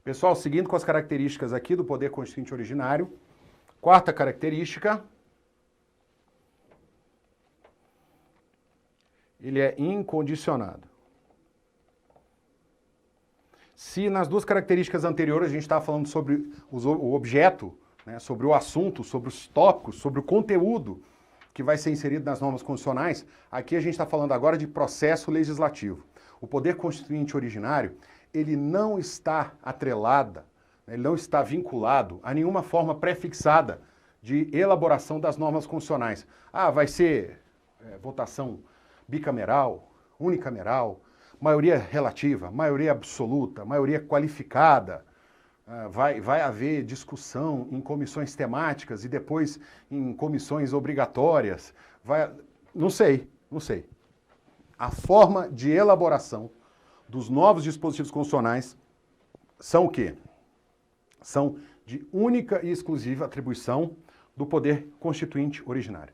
Pessoal, seguindo com as características aqui do poder constituinte originário, quarta característica, ele é incondicionado. Se nas duas características anteriores a gente estava falando sobre o objeto, né, sobre o assunto, sobre os tópicos, sobre o conteúdo que vai ser inserido nas normas constitucionais, aqui a gente está falando agora de processo legislativo. O poder constituinte originário, ele não está atrelado, ele não está vinculado a nenhuma forma prefixada de elaboração das normas constitucionais. Ah, vai ser votação bicameral, unicameral, maioria relativa, maioria absoluta, maioria qualificada, vai haver discussão em comissões temáticas e depois em comissões obrigatórias, não sei. A forma de elaboração dos novos dispositivos constitucionais são o quê? São de única e exclusiva atribuição do poder constituinte originário.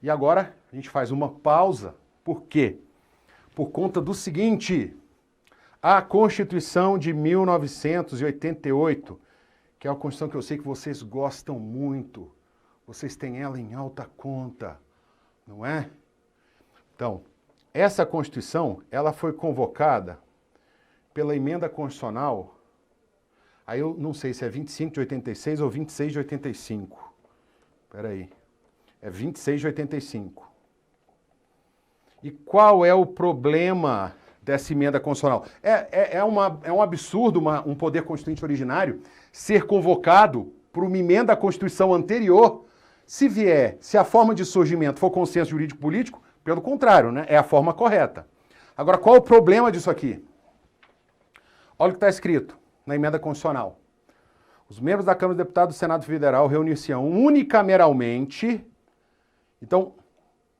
E agora a gente faz uma pausa, por quê? Por conta do seguinte, a Constituição de 1988, que é uma Constituição que eu sei que vocês gostam muito, vocês têm ela em alta conta, não é? Então, essa Constituição, ela foi convocada pela emenda constitucional, aí eu não sei se é 25 de 86 ou 26 de 85, peraí, é 26 de 85. E qual é o problema dessa emenda constitucional? É um absurdo um poder constituinte originário ser convocado por uma emenda à Constituição anterior, se a forma de surgimento for consenso jurídico-político, pelo contrário, né? É a forma correta. Agora, qual o problema disso aqui? Olha o que está escrito na emenda constitucional. Os membros da Câmara dos Deputados do Senado Federal reunir-se-ão unicameralmente. Então, o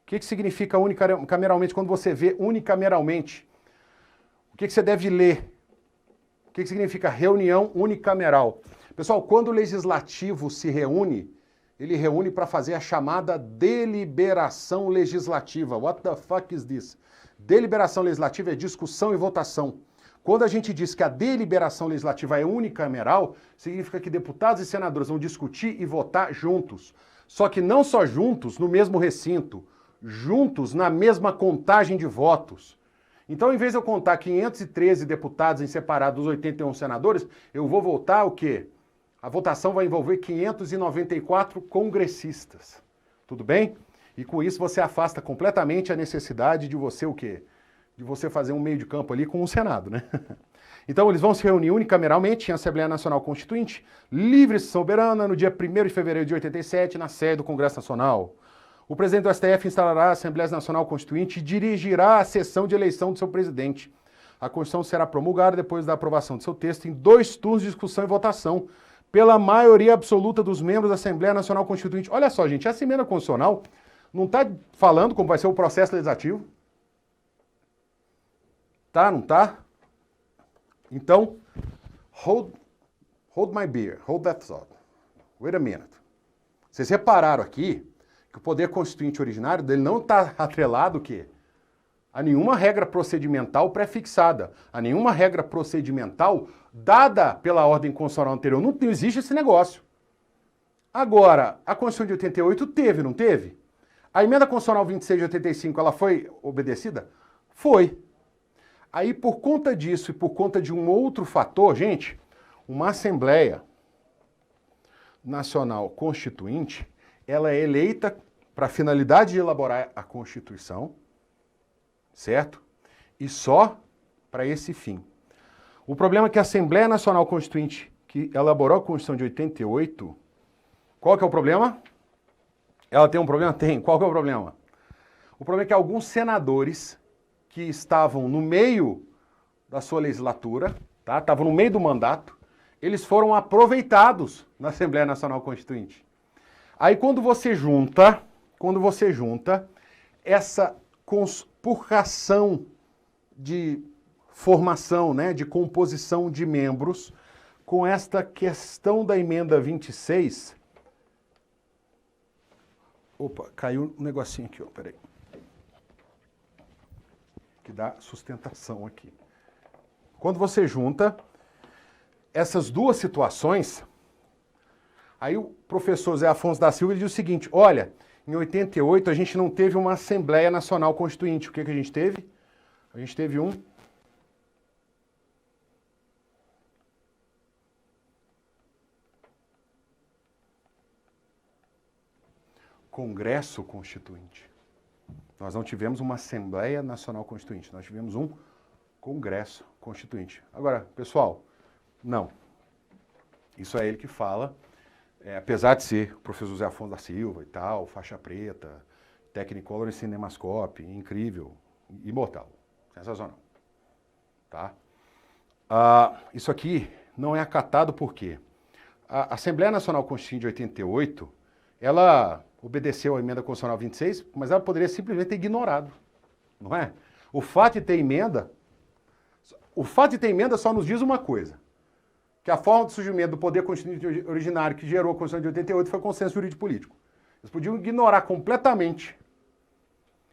que significa unicameralmente quando você vê unicameralmente? O que você deve ler? O que significa reunião unicameral? Pessoal, quando o legislativo se reúne, ele reúne para fazer a chamada deliberação legislativa. What the fuck is this? Deliberação legislativa é discussão e votação. Quando a gente diz que a deliberação legislativa é unicameral, significa que deputados e senadores vão discutir e votar juntos. Só que não só juntos, no mesmo recinto, juntos na mesma contagem de votos. Então, em vez de eu contar 513 deputados em separado dos 81 senadores, eu vou votar o quê? A votação vai envolver 594 congressistas. Tudo bem? E com isso você afasta completamente a necessidade de você o quê? De você fazer um meio de campo ali com o Senado, né? Então, eles vão se reunir unicameralmente em Assembleia Nacional Constituinte, livre e soberana, no dia 1º de fevereiro de 87, na sede do Congresso Nacional. O presidente do STF instalará a Assembleia Nacional Constituinte e dirigirá a sessão de eleição do seu presidente. A Constituição será promulgada depois da aprovação do seu texto em 2 turnos de discussão e votação, pela maioria absoluta dos membros da Assembleia Nacional Constituinte. Olha só, gente, essa emenda constitucional não está falando como vai ser o processo legislativo. Tá, não tá? Então, hold my beer, hold that thought. Wait a minute. Vocês repararam aqui que o poder constituinte originário dele não está atrelado o quê? A nenhuma regra procedimental prefixada, a nenhuma regra procedimental dada pela ordem constitucional anterior. Não existe esse negócio. Agora, a Constituição de 88 teve, não teve? A emenda constitucional 26 de 85, ela foi obedecida? Foi. Aí, por conta disso e por conta de um outro fator, gente, uma Assembleia Nacional Constituinte, ela é eleita para a finalidade de elaborar a Constituição, certo? E só para esse fim. O problema é que a Assembleia Nacional Constituinte, que elaborou a Constituição de 88, qual que é o problema? Ela tem um problema? Tem. Qual que é o problema? O problema é que alguns senadores que estavam no meio da sua legislatura, tá? Estavam no meio do mandato, eles foram aproveitados na Assembleia Nacional Constituinte. Aí quando você junta essa conspurcação de formação, né, de composição de membros, com esta questão da emenda 26... Opa, caiu um negocinho aqui, ó, peraí. Que dá sustentação aqui. Quando você junta essas duas situações, aí o professor Zé Afonso da Silva ele diz o seguinte, olha, em 88 a gente não teve uma Assembleia Nacional Constituinte. O que a gente teve? A gente teve um Congresso Constituinte. Nós não tivemos uma Assembleia Nacional Constituinte, nós tivemos um Congresso Constituinte. Agora, pessoal, não. Isso é ele que fala, apesar de ser o professor José Afonso da Silva e tal, faixa preta, Technicolor em Cinemascope, incrível, imortal, sensacional. Tá? Isso aqui não é acatado por quê? A Assembleia Nacional Constituinte de 88, ela obedeceu à emenda constitucional 26, mas ela poderia simplesmente ter ignorado, não é? O fato de ter emenda só nos diz uma coisa, que a forma de surgimento do poder constituinte originário que gerou a Constituição de 88 foi o consenso jurídico-político. Eles podiam ignorar completamente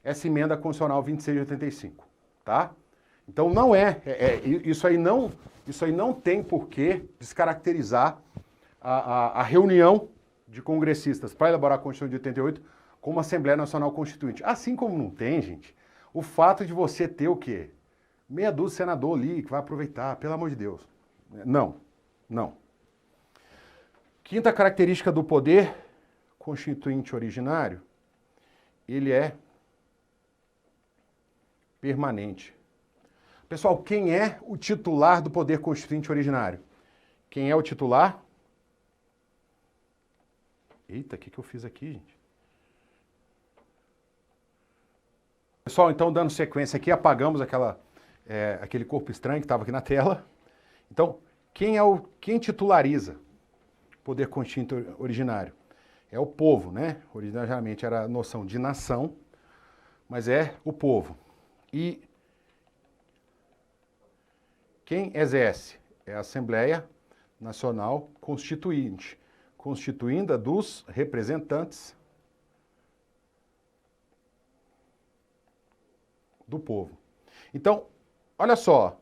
essa emenda constitucional 26 de 85, tá? Então não isso aí não tem por que descaracterizar a reunião de congressistas para elaborar a Constituição de 88 como Assembleia Nacional Constituinte. Assim como não tem, gente, o fato de você ter o quê? Meia dúzia de senador ali que vai aproveitar, pelo amor de Deus. Não. Quinta característica do poder constituinte originário, ele é permanente. Pessoal, quem é o titular do poder constituinte originário? Quem é o titular? Eita, o que eu fiz aqui, gente? Pessoal, então, dando sequência aqui, apagamos aquele corpo estranho que estava aqui na tela. Então, quem titulariza o poder constituinte originário? É o povo, né? Originalmente era a noção de nação, mas é o povo. E quem exerce? É a Assembleia Nacional Constituinte, constituída dos representantes do povo. Então, olha só,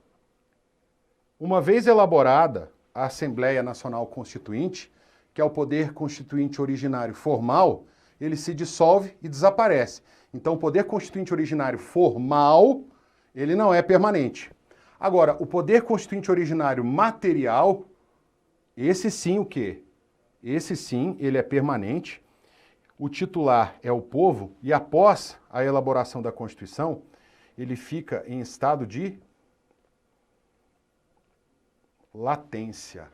uma vez elaborada a Assembleia Nacional Constituinte, que é o poder constituinte originário formal, ele se dissolve e desaparece. Então, o poder constituinte originário formal, ele não é permanente. Agora, o poder constituinte originário material, esse sim o quê? Esse sim, ele é permanente. O titular é o povo e após a elaboração da Constituição, ele fica em estado de latência.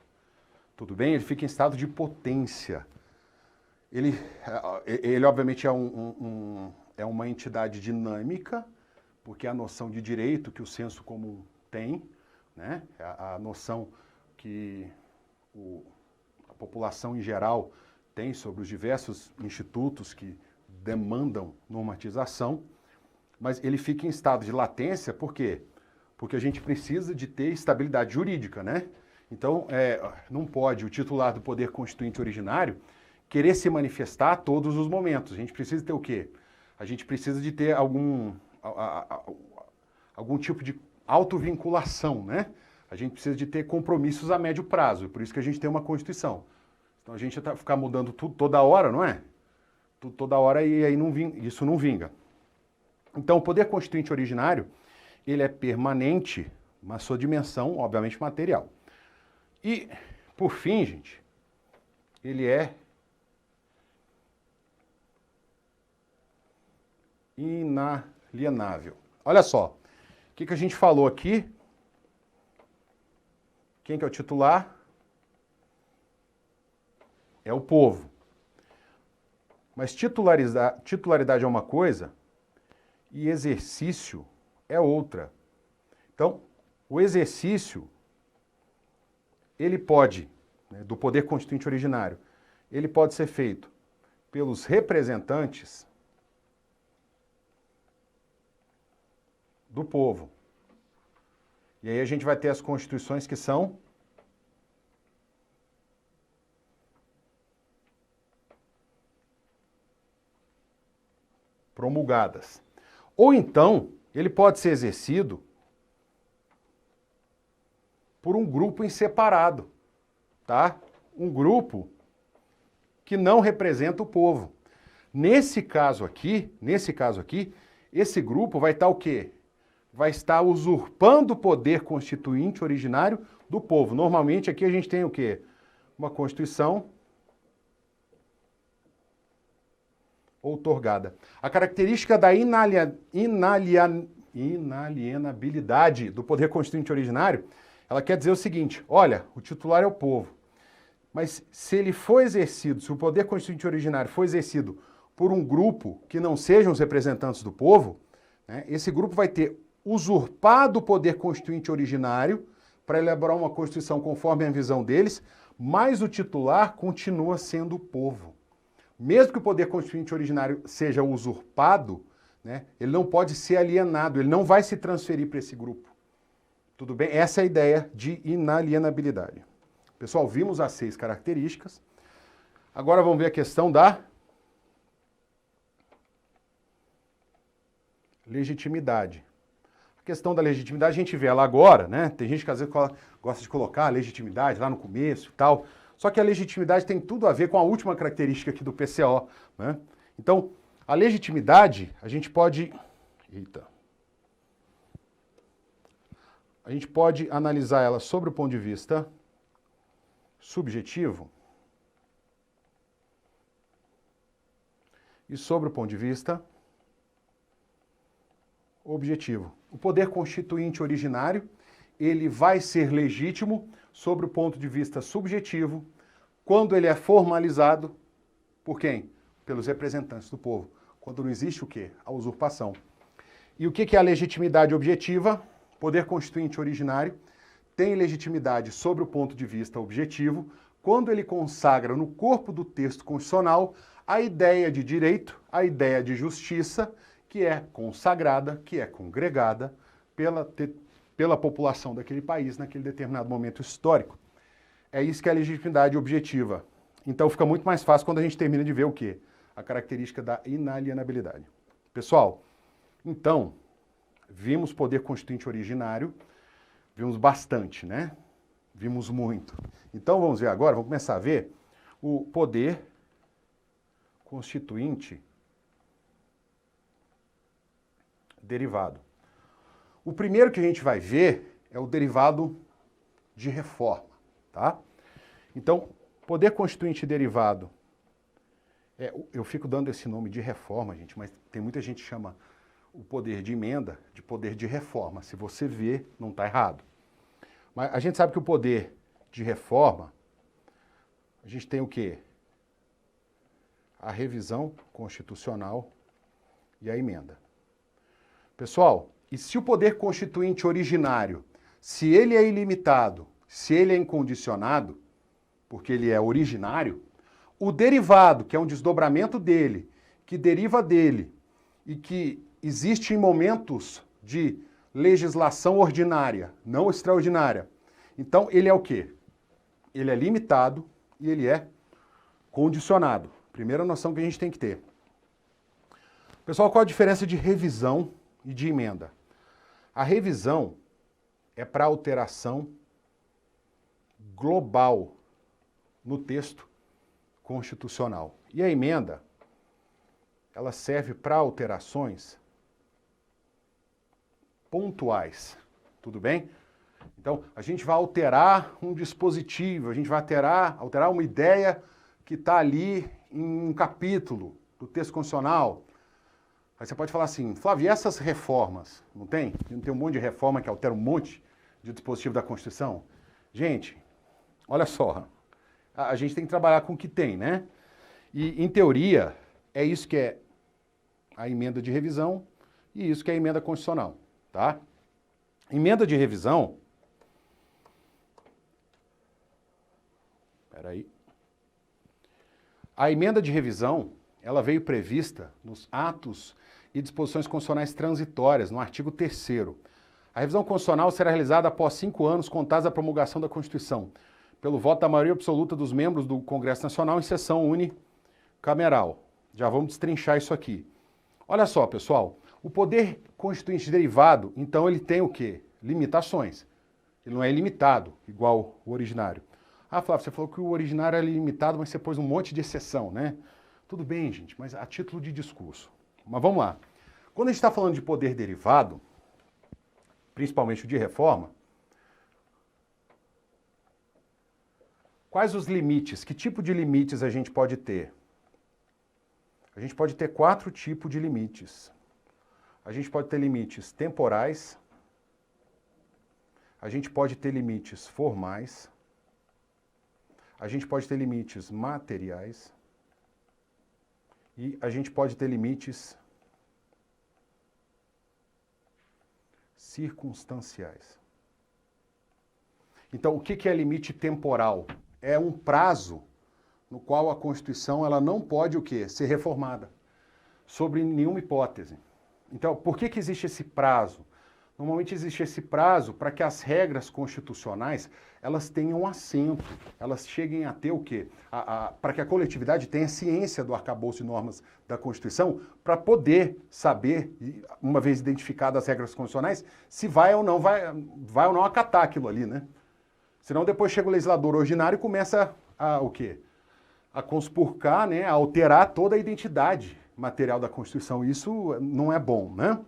Tudo bem? Ele fica em estado de potência. Ele obviamente, é uma entidade dinâmica, porque é a noção de direito que o senso comum tem, né? A noção que a população em geral tem sobre os diversos institutos que demandam normatização, mas ele fica em estado de latência, por quê? Porque a gente precisa de ter estabilidade jurídica, né? Então, não pode o titular do poder constituinte originário querer se manifestar a todos os momentos. A gente precisa ter o quê? A gente precisa de ter algum tipo de autovinculação, né? A gente precisa de ter compromissos a médio prazo, por isso que a gente tem uma Constituição. Então a gente ficar mudando tudo toda hora, não é? Tudo toda hora e aí isso não vinga. Então o poder constituinte originário, ele é permanente, mas sua dimensão, obviamente, material. E, por fim, gente, ele é inalienável. Olha só, o que a gente falou aqui? Quem que é o titular? É o povo. Mas titularidade é uma coisa e exercício é outra. Então, o exercício, ele pode, né, do poder constituinte originário, ele pode ser feito pelos representantes do povo. E aí a gente vai ter as constituições que são promulgadas. Ou então, ele pode ser exercido por um grupo em separado, tá? Um grupo que não representa o povo. Nesse caso aqui, esse grupo vai estar o quê? Vai estar usurpando o poder constituinte originário do povo. Normalmente aqui a gente tem o quê? Uma Constituição outorgada. A característica da inalienabilidade do poder constituinte originário, ela quer dizer o seguinte: olha, o titular é o povo, mas se ele for exercido, se o poder constituinte originário for exercido por um grupo que não sejam os representantes do povo, né, esse grupo vai ter usurpado o poder constituinte originário para elaborar uma Constituição conforme a visão deles, mas o titular continua sendo o povo. Mesmo que o poder constituinte originário seja usurpado, né, ele não pode ser alienado, ele não vai se transferir para esse grupo. Tudo bem? Essa é a ideia de inalienabilidade. Pessoal, vimos as 6 características. Agora vamos ver a questão da legitimidade. A questão da legitimidade a gente vê ela agora, né? Tem gente que às vezes gosta de colocar a legitimidade lá no começo e tal. Só que a legitimidade tem tudo a ver com a última característica aqui do PCO, né? Então, a legitimidade, a gente pode analisar ela sobre o ponto de vista subjetivo e sobre o ponto de vista objetivo. O poder constituinte originário, ele vai ser legítimo sobre o ponto de vista subjetivo, quando ele é formalizado por quem? Pelos representantes do povo. Quando não existe o quê? A usurpação. E o que é a legitimidade objetiva? Poder constituinte originário tem legitimidade sobre o ponto de vista objetivo, quando ele consagra no corpo do texto constitucional a ideia de direito, a ideia de justiça, que é consagrada, que é congregada pela população daquele país naquele determinado momento histórico. É isso que é a legitimidade objetiva. Então fica muito mais fácil quando a gente termina de ver o quê? A característica da inalienabilidade. Pessoal, então, vimos poder constituinte originário, vimos bastante, né? Vimos muito. Então vamos ver agora, vamos começar a ver o poder constituinte derivado. O primeiro que a gente vai ver é o derivado de reforma, tá? Então, poder constituinte derivado, eu fico dando esse nome de reforma, gente, mas tem muita gente que chama o poder de emenda de poder de reforma. Se você vê, não está errado. Mas a gente sabe que o poder de reforma, a gente tem o quê? A revisão constitucional e a emenda. Pessoal, e se o poder constituinte originário, se ele é ilimitado, se ele é incondicionado, porque ele é originário, o derivado, que é um desdobramento dele, que deriva dele e que existe em momentos de legislação ordinária, não extraordinária. Então, ele é o quê? Ele é limitado e ele é condicionado. Primeira noção que a gente tem que ter. Pessoal, qual a diferença de revisão e de emenda? A revisão é para alteração global no texto constitucional. E a emenda, ela serve para alterações pontuais. Tudo bem? Então, a gente vai alterar um dispositivo, a gente vai alterar uma ideia que está ali em um capítulo do texto constitucional. Aí você pode falar assim, Flávio, e essas reformas? Não tem? Não tem um monte de reforma que altera um monte de dispositivo da Constituição? Gente, olha só, a gente tem que trabalhar com o que tem, né? E, em teoria, é isso que é a emenda de revisão e isso que é a emenda constitucional, tá? Emenda de revisão... Peraí. A emenda de revisão, ela veio prevista nos atos e disposições constitucionais transitórias, no artigo 3º. A revisão constitucional será realizada após 5 anos contados da promulgação da Constituição, pelo voto da maioria absoluta dos membros do Congresso Nacional em sessão unicameral. Já vamos destrinchar isso aqui. Olha só, pessoal, o poder constituinte derivado, então ele tem o quê? Limitações. Ele não é ilimitado, igual o originário. Ah, Flávio, você falou que o originário é ilimitado, mas você pôs um monte de exceção, né? Tudo bem, gente, mas a título de discurso. Mas vamos lá. Quando a gente está falando de poder derivado, principalmente o de reforma, quais os limites? Que tipo de limites a gente pode ter? A gente pode ter 4 tipos de limites. A gente pode ter limites temporais, a gente pode ter limites formais, a gente pode ter limites materiais e a gente pode ter limites circunstanciais. Então, o que é limite temporal? É um prazo no qual a Constituição ela não pode o quê? Ser reformada, sobre nenhuma hipótese. Então, por que existe esse prazo? Normalmente existe esse prazo para que as regras constitucionais elas tenham assento, elas cheguem a ter o quê? Para que a coletividade tenha ciência do arcabouço de normas da Constituição para poder saber, uma vez identificadas as regras constitucionais, se vai ou não acatar aquilo ali, né? Senão depois chega o legislador ordinário e começa o quê? A conspurcar, né, a alterar toda a identidade material da Constituição. Isso não é bom, né?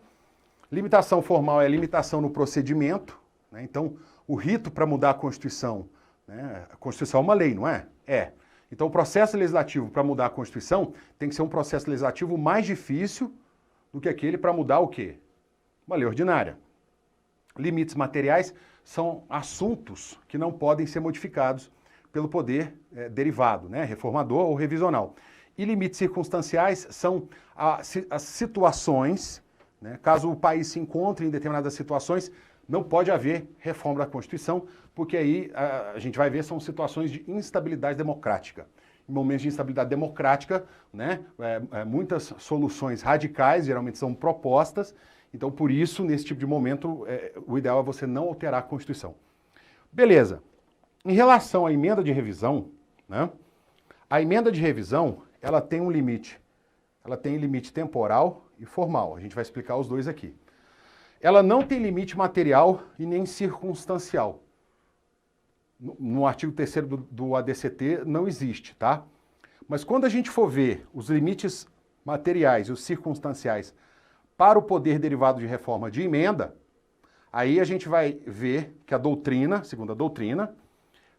Limitação formal é limitação no procedimento, né? Então, o rito para mudar a Constituição, né? A Constituição é uma lei, não é? É. Então, o processo legislativo para mudar a Constituição tem que ser um processo legislativo mais difícil do que aquele para mudar o quê? Uma lei ordinária. Limites materiais são assuntos que não podem ser modificados pelo poder derivado, né? Reformador ou revisional. E limites circunstanciais são as situações, né? Caso o país se encontre em determinadas situações, não pode haver reforma da Constituição, porque aí a gente vai ver são situações de instabilidade democrática. Em momentos de instabilidade democrática, né, muitas soluções radicais geralmente são propostas, então por isso, nesse tipo de momento, o ideal é você não alterar a Constituição. Beleza. Em relação à emenda de revisão, né, a emenda de revisão ela tem um limite. Ela tem limite temporal e formal. A gente vai explicar os dois aqui. Ela não tem limite material e nem circunstancial. No artigo 3º do ADCT não existe, tá? Mas quando a gente for ver os limites materiais e os circunstanciais para o poder derivado de reforma de emenda, aí a gente vai ver que a doutrina, segundo a doutrina,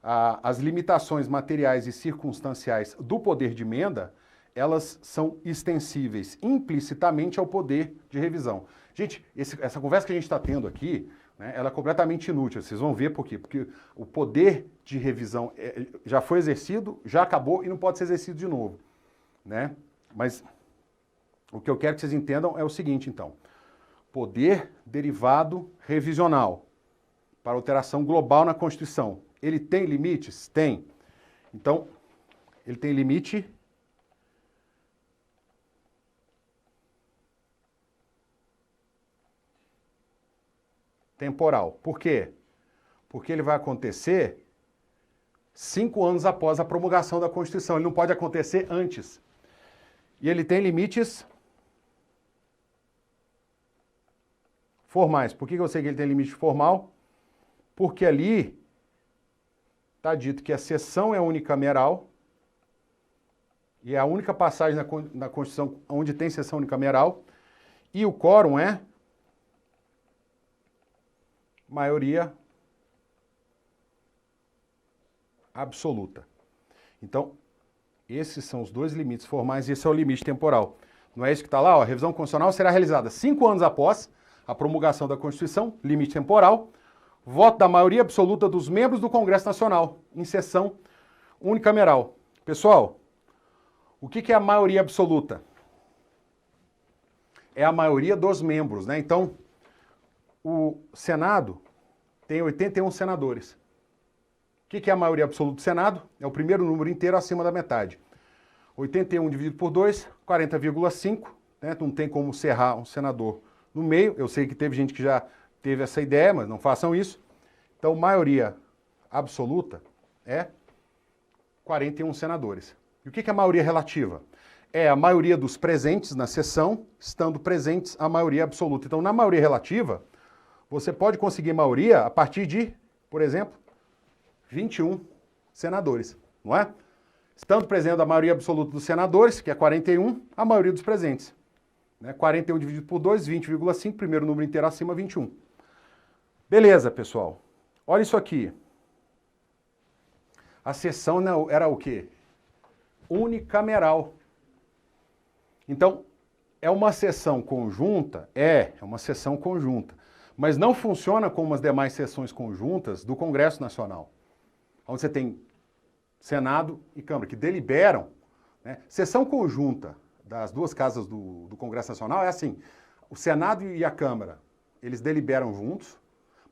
as limitações materiais e circunstanciais do poder de emenda, elas são extensíveis implicitamente ao poder de revisão. Gente, essa conversa que a gente está tendo aqui, né, ela é completamente inútil. Vocês vão ver por quê. Porque o poder de revisão já foi exercido, já acabou e não pode ser exercido de novo, né? Mas o que eu quero que vocês entendam é o seguinte, então. Poder derivado revisional para alteração global na Constituição. Ele tem limites? Tem. Então, ele tem limite temporal. Por quê? Porque ele vai acontecer 5 anos após a promulgação da Constituição. Ele não pode acontecer antes. E ele tem limites formais. Por que eu sei que ele tem limite formal? Porque ali está dito que a sessão é unicameral e é a única passagem na Constituição onde tem sessão unicameral e o quórum é maioria absoluta. Então, esses são os dois limites formais e esse é o limite temporal. Não é isso que está lá? Ó, a revisão constitucional será realizada 5 anos após a promulgação da Constituição, limite temporal, voto da maioria absoluta dos membros do Congresso Nacional, em sessão unicameral. Pessoal, o que é a maioria absoluta? É a maioria dos membros, né? Então, o Senado tem 81 senadores. O que é a maioria absoluta do Senado? É o primeiro número inteiro acima da metade. 81 dividido por 2, 40,5. Né? Não tem como serrar um senador no meio. Eu sei que teve gente que já teve essa ideia, mas não façam isso. Então, maioria absoluta é 41 senadores. E o que é a maioria relativa? É a maioria dos presentes na sessão, estando presentes a maioria absoluta. Então, na maioria relativa, você pode conseguir maioria a partir de por exemplo, 21 senadores, não é? Estando presente a maioria absoluta dos senadores, que é 41, a maioria dos presentes. Né? 41 dividido por 2, 20,5, primeiro número inteiro acima, 21. Beleza, pessoal. Olha isso aqui. A sessão era o quê? Unicameral. Então, é uma sessão conjunta? É uma sessão conjunta. Mas não funciona como as demais sessões conjuntas do Congresso Nacional, onde você tem Senado e Câmara, que deliberam. Né? Sessão conjunta das duas casas do Congresso Nacional é assim, o Senado e a Câmara, eles deliberam juntos,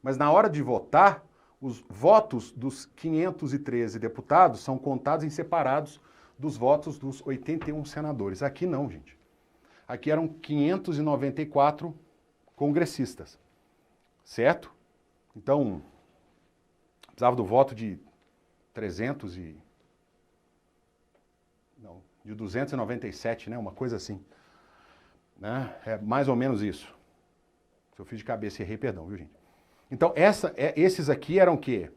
mas na hora de votar, os votos dos 513 deputados são contados em separados dos votos dos 81 senadores. Aqui não, gente. Aqui eram 594 congressistas, certo? Então, precisava do voto de 297, né? Uma coisa assim. Né? É mais ou menos isso. Se eu fiz de cabeça e errei, perdão, viu, gente? Então, esses aqui eram o quê?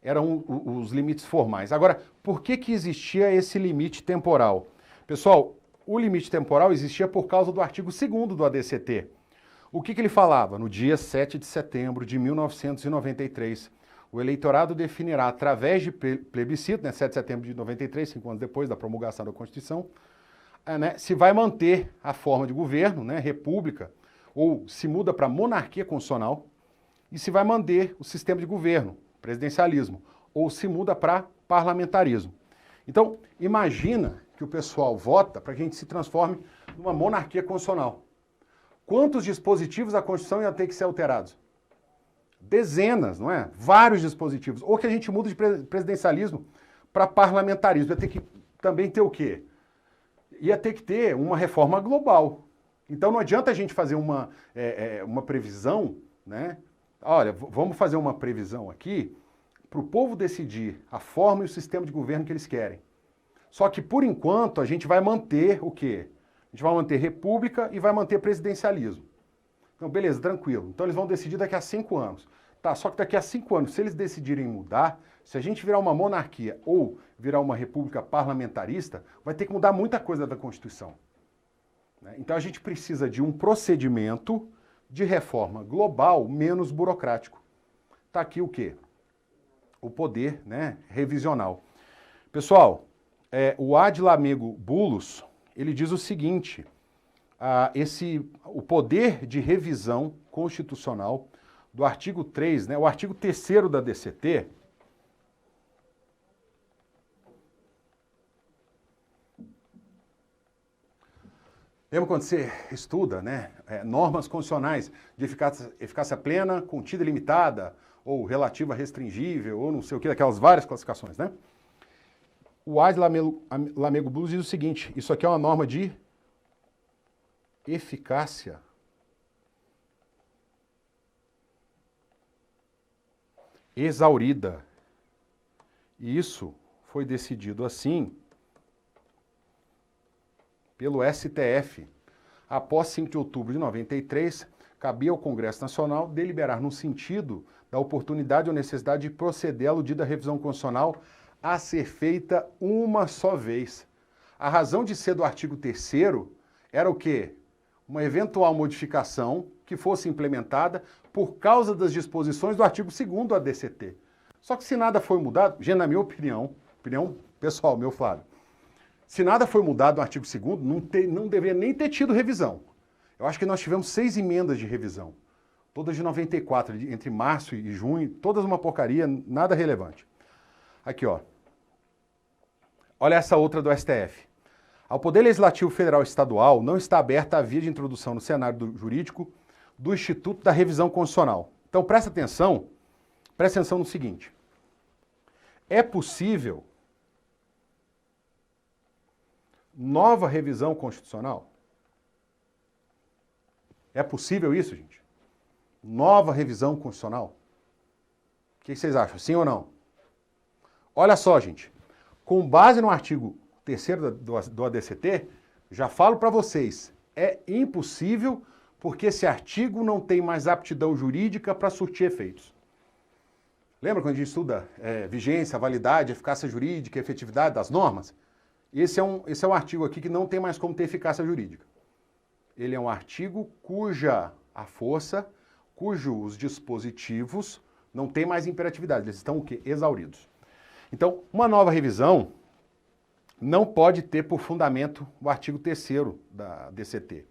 Eram os limites formais. Agora, por que existia esse limite temporal? Pessoal, o limite temporal existia por causa do artigo 2º do ADCT. O que ele falava? No dia 7 de setembro de 1993, o eleitorado definirá, através de plebiscito, né, 7 de setembro de 93, 5 anos depois da promulgação da Constituição, né, se vai manter a forma de governo, né, república, ou se muda para monarquia constitucional, e se vai manter o sistema de governo, presidencialismo, ou se muda para parlamentarismo. Então, imagina que o pessoal vota para que a gente se transforme numa monarquia constitucional. Quantos dispositivos da Constituição iam ter que ser alterados? Dezenas, não é? Vários dispositivos. Ou que a gente muda de presidencialismo para parlamentarismo. Ia ter que também ter o quê? Ia ter que ter uma reforma global. Então não adianta a gente fazer uma previsão, né? Olha, vamos fazer uma previsão aqui para o povo decidir a forma e o sistema de governo que eles querem. Só que, por enquanto, a gente vai manter o quê? A gente vai manter república e vai manter presidencialismo. Então, beleza, tranquilo. Então, eles vão decidir daqui a 5 anos. Tá, só que daqui a 5 anos, se eles decidirem mudar, se a gente virar uma monarquia ou virar uma república parlamentarista, vai ter que mudar muita coisa da Constituição. Né? Então, a gente precisa de um procedimento de reforma global menos burocrático. Tá aqui o quê? O poder, né, revisional. Pessoal, o Ad Lamego Bullos, ele diz o seguinte, o poder de revisão constitucional do artigo 3, né, o artigo 3º da DCT, lembra quando você estuda, né, normas constitucionais de eficácia plena, contida e limitada, ou relativa restringível, ou não sei o que, daquelas várias classificações, né? O Ad Lamego Bullos diz o seguinte, isso aqui é uma norma de eficácia exaurida. E isso foi decidido assim pelo STF. Após 5 de outubro de 93, cabia ao Congresso Nacional deliberar no sentido da oportunidade ou necessidade de proceder à aludida revisão constitucional a ser feita uma só vez. A razão de ser do artigo 3º era o quê? Uma eventual modificação que fosse implementada por causa das disposições do artigo 2º do ADCT. Só que se nada foi mudado, gente, na minha opinião pessoal, meu Flávio, se nada foi mudado no artigo 2º, não deveria nem ter tido revisão. Eu acho que nós tivemos 6 emendas de revisão, todas de 94, entre março e junho, todas uma porcaria, nada relevante. Aqui, ó. Olha essa outra do STF. Ao Poder Legislativo Federal e Estadual não está aberta a via de introdução no cenário jurídico do Instituto da Revisão Constitucional. Então presta atenção no seguinte. É possível nova revisão constitucional? É possível isso, gente? Nova revisão constitucional? O que vocês acham? Sim ou não? Olha só, gente. Com base no artigo 3º do ADCT, já falo para vocês, é impossível porque esse artigo não tem mais aptidão jurídica para surtir efeitos. Lembra quando a gente estuda vigência, validade, eficácia jurídica, efetividade das normas? Esse é um artigo aqui que não tem mais como ter eficácia jurídica. Ele é um artigo cuja a força, cujos dispositivos não tem mais imperatividade, eles estão o quê? Exauridos. Então, uma nova revisão não pode ter por fundamento o artigo 3º da DCT.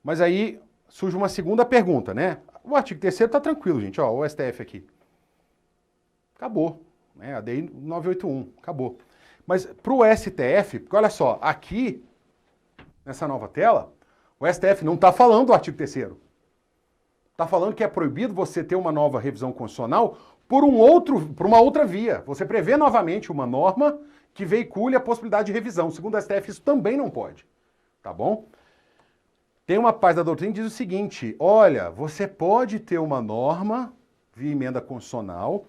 Mas aí surge uma segunda pergunta, né? O artigo 3º está tranquilo, gente, ó, o STF aqui. Acabou, né? A DI 981, acabou. Mas para o STF, porque olha só, aqui, nessa nova tela, o STF não está falando do artigo 3º. Está falando que é proibido você ter uma nova revisão constitucional por uma outra via. Você prevê novamente uma norma que veicule a possibilidade de revisão. Segundo o STF, isso também não pode. Tá bom? Tem uma parte da doutrina que diz o seguinte, olha, você pode ter uma norma via emenda constitucional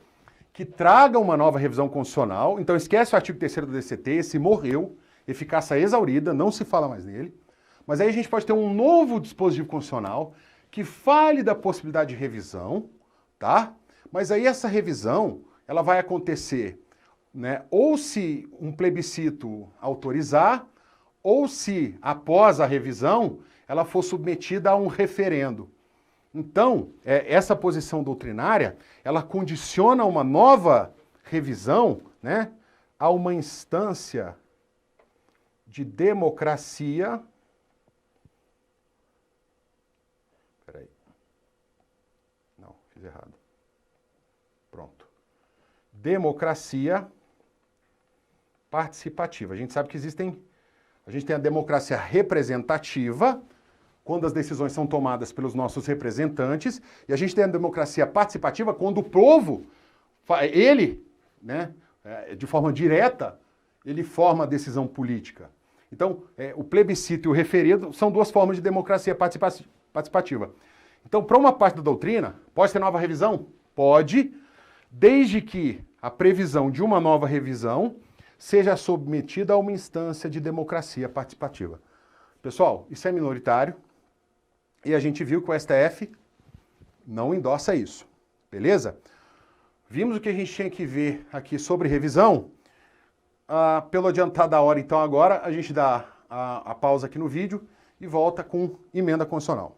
que traga uma nova revisão constitucional, então esquece o artigo 3º do DCT, esse morreu, eficácia exaurida, não se fala mais nele, mas aí a gente pode ter um novo dispositivo constitucional que fale da possibilidade de revisão, tá? Mas aí essa revisão, ela vai acontecer, né, ou se um plebiscito autorizar, ou se, após a revisão, ela for submetida a um referendo. Então, essa posição doutrinária, ela condiciona uma nova revisão, né, a uma instância de democracia. Peraí. Não, fiz errado. Pronto. Democracia participativa. A gente sabe que a gente tem a democracia representativa, quando as decisões são tomadas pelos nossos representantes, e a gente tem a democracia participativa quando o povo, ele, né, de forma direta, ele forma a decisão política. Então, o plebiscito e o referendo são duas formas de democracia participativa. Então, para uma parte da doutrina, pode ter nova revisão? Pode, desde que a previsão de uma nova revisão seja submetida a uma instância de democracia participativa. Pessoal, isso é minoritário. E a gente viu que o STF não endossa isso, beleza? Vimos o que a gente tinha que ver aqui sobre revisão. Pelo adiantar da hora, então agora, a gente dá a pausa aqui no vídeo e volta com emenda constitucional.